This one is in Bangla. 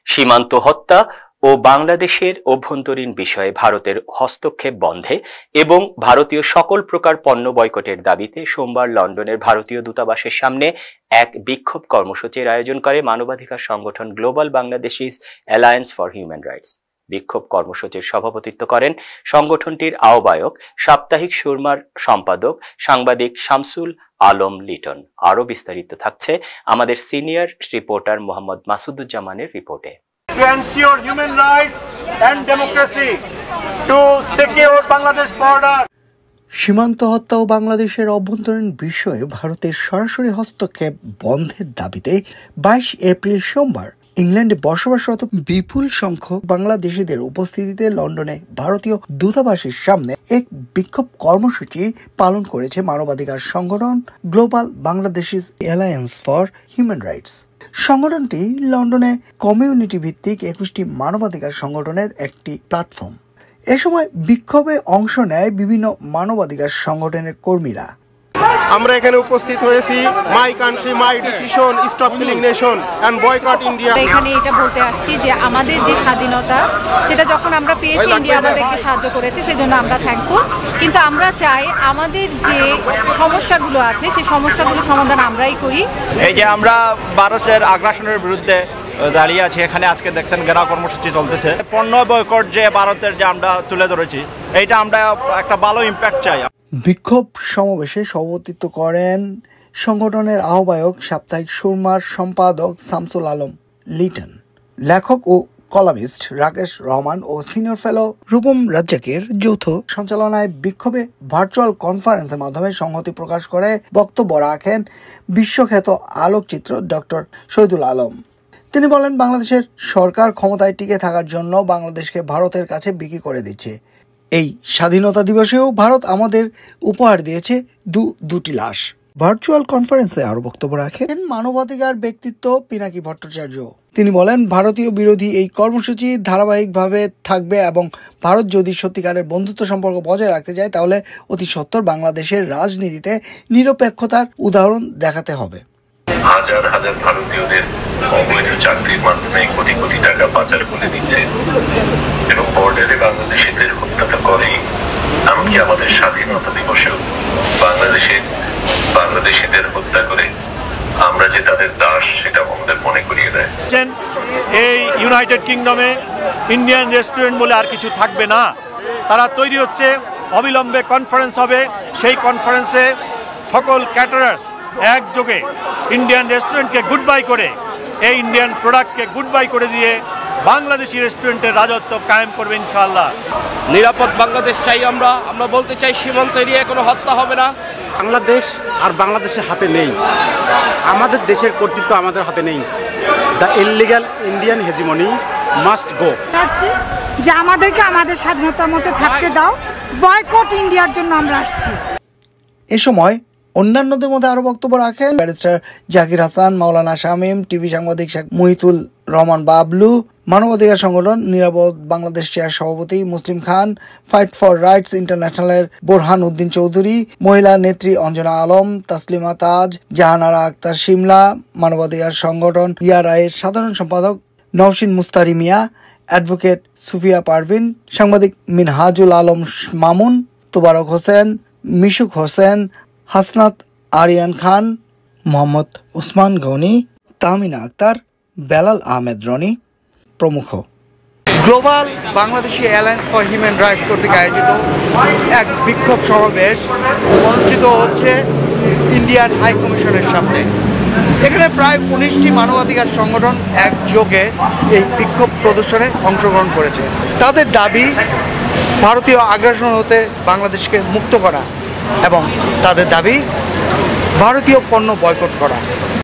সীমান্ত হত্যা ও বাংলাদেশের অভ্যন্তরীণ বিষয়ে ভারতের হস্তক্ষেপ বন্ধে এবং ভারতীয় সকল প্রকার পণ্য বয়কটের দাবিতে সোমবার লন্ডনের ভারতীয় দূতাবাসের সামনে এক বিক্ষোভ কর্মসূচির আয়োজন করে মানবাধিকার সংগঠন global Bangladeshis alliance for human rights. বিক্ষোভ কর্মসূচির সভাপতিত্ব করেন সংগঠনটির আহ্বায়ক, সাপ্তাহিক সুরমার সম্পাদক সাংবাদিক শামসুল আলম লিটন। আরো বিস্তারিত থাকছে আমাদের সিনিয়র রিপোর্টার মোহাম্মদ মাসুদুজ্জামানের রিপোর্টে। To ensure human rights and democracy, to secure Bangladesh border. সীমান্ত হত্যা ও বাংলাদেশের অভ্যন্তরীণ বিষয়ে ভারতের সরাসরি হস্তক্ষেপ বন্ধের দাবিতে 22 এপ্রিল সোমবার ইংল্যান্ডে বসবাসরত বিপুল সংখ্যক বাংলাদেশিদের উপস্থিতিতে লন্ডনে ভারতীয় দূতাবাসের সামনে এক বিক্ষোভ কর্মসূচি পালন করেছে মানবাধিকার সংগঠন global Bangladeshis alliance for human rights. সংগঠনটি লন্ডনে কমিউনিটি ভিত্তিক 21টি মানবাধিকার সংগঠনের একটি প্ল্যাটফর্ম। এ সময় বিক্ষোভে অংশ নেয় বিভিন্ন মানবাধিকার সংগঠনের কর্মীরা। আমরা এখানে উপস্থিত হয়েছি my country my decision, stop killing nation and boycott India. এখানে এটা বলতে আসছি যে আমাদের যে স্বাধীনতা সেটা যখন আমরা পেয়েছি, ইন্ডিয়া আমাদেরকে সাহায্য করেছে, সেজন্য আমরা থ্যাঙ্কফুল। কিন্তু আমরা চাই আমাদের যে সমস্যাগুলো আছে সেই সমস্যাগুলো সমাধান আমরাই করি। এই যে আমরা ভারতের আগ্রাসনের বিরুদ্ধে দাঁড়িয়ে আছি, এখানে আজকে দেখতেন ঘেরাও কর্মসূচি চলতেছে। পণ্য বয়কট যে ভারতের যে আমরা তুলে ধরেছি, এইটা আমরা একটা ভালো ইম্প্যাক্ট চাই। বিক্ষোভ সমাবেশে সভাপতিত্ব করেন সংগঠনের আহ্বায়ক, সাপ্তাহিক সুরমার সম্পাদক শামসুল আলম লিটন, লেখক ও কলামিস্ট রাকেশ রহমান ও সিনিয়র ফেলো রূপম রাজ্জাকের যৌথ সঞ্চালনায় বিক্ষোভে ভার্চুয়াল কনফারেন্সের মাধ্যমে সংহতি প্রকাশ করে বক্তব্য রাখেন বিশ্বখ্যাত আলোকচিত্র ডক্টর শহীদুল আলম। তিনি বলেন, বাংলাদেশের সরকার ক্ষমতায় টিকে থাকার জন্য বাংলাদেশকে ভারতের কাছে বিক্রি করে দিচ্ছে। এই স্বাধীনতা দিবসেও ভারত আমাদের উপহার দিয়েছে দুটি লাশ। ভার্চুয়াল কনফারেন্সে আরো বক্তব্য রাখেন মানবাধিকার ব্যক্তিত্ব পিনাকি ভট্টাচার্য। তিনি বলেন, ভারতীয় বিরোধী এই কর্মসূচি ধারাবাহিকভাবে থাকবে এবং ভারত যদি সত্যিকারের বন্ধুত্ব সম্পর্ক বজায় রাখতে চায় তাহলে অতি সত্বর বাংলাদেশের রাজনীতিতে নিরপেক্ষতার উদাহরণ দেখাতে হবে। হাজার হাজার ভারতীয়দের অবৈধ চাকরির মাধ্যমে কোটি কোটি টাকা পাচার করে দিচ্ছে এবং বর্ডারে বাংলাদেশিদের হত্যা তো করেই, এমনকি আমাদের স্বাধীনতা দিবসেও বাংলাদেশিদের হত্যা করে আমরা যে তাদের দাস সেটা আমাদের মনে করিয়ে দেয়। এই ইউনাইটেড কিংডমে ইন্ডিয়ান রেস্টুরেন্ট বলে আর কিছু থাকবে না, তারা তৈরি হচ্ছে। অবিলম্বে কনফারেন্স হবে, সেই কনফারেন্সে সকল ক্যাটারার্স একযোগে ইন্ডিয়ান রেস্টুরেন্টকে গুড বাই করে, এই ইন্ডিয়ান প্রোডাক্টকে গুড বাই করে দিয়ে বাংলাদেশি রেস্টুরেন্টের রাজত্ব কায়েম করবে ইনশাআল্লাহ। নিরাপদ বাংলাদেশ চাই আমরা বলতে চাই সীমান্ত এরিয়ায় কোনো হত্যা হবে না। বাংলাদেশ আর বাংলাদেশের হাতে নেই, আমাদের দেশের কর্তৃত্ব আমাদের হাতে নেই। The illegal Indian hegemony must go. যে আমাদেরকে আমাদের স্বাধীনতার মধ্যে থাকতে দাও, বয়কট ইন্ডিয়ার জন্য আমরা আসছি। এ সময় অন্যান্যদের মধ্যে আরো বক্তব্য রাখেন ব্যারিস্টার জাকির হাসান, মাওলানা শামীম, টিভি সাংবাদিক শেখ মুহিতুল রহমান বাবলু, মানবাধিকার সংগঠন নিরাপদ বাংলাদেশ চেয়ার সভাপতি Muslim Khan, fight for rights ইন্টারন্যাশনালের বোরহান উদ্দিন চৌধুরী, মহিলা নেত্রী অঞ্জনা আলম, তাসলিমা তাজ, জাহানারা আক্তার শিমলা, মানবাধিকার সংগঠন ইয়ারায়ের সাধারণ সম্পাদক নওশিন মুস্তারি মিয়া, অ্যাডভোকেট সুফিয়া পারভিন, সাংবাদিক মিনহাজুল আলম মামুন, তোবারক হোসেন, মিশুক হোসেন, হাসনাত আরিয়ান খান, মোহাম্মদ উসমান গনি, তাহমিনা আক্তার, বেলাল আহমেদ রনি প্রমুখ। Global Bangladeshi alliance for human rights কর্তৃক আয়োজিত এক বিক্ষোভ সমাবেশ অনুষ্ঠিত হচ্ছে ইন্ডিয়ান হাই কমিশনের সামনে। এখানে প্রায় 19টি মানবাধিকার সংগঠন একযোগে এই বিক্ষোভ প্রদর্শনে অংশগ্রহণ করেছে। তাদের দাবি ভারতীয় আগ্রাসন হতে বাংলাদেশকে মুক্ত করা এবং তাদের দাবি ভারতীয় পণ্য বয়কট করা।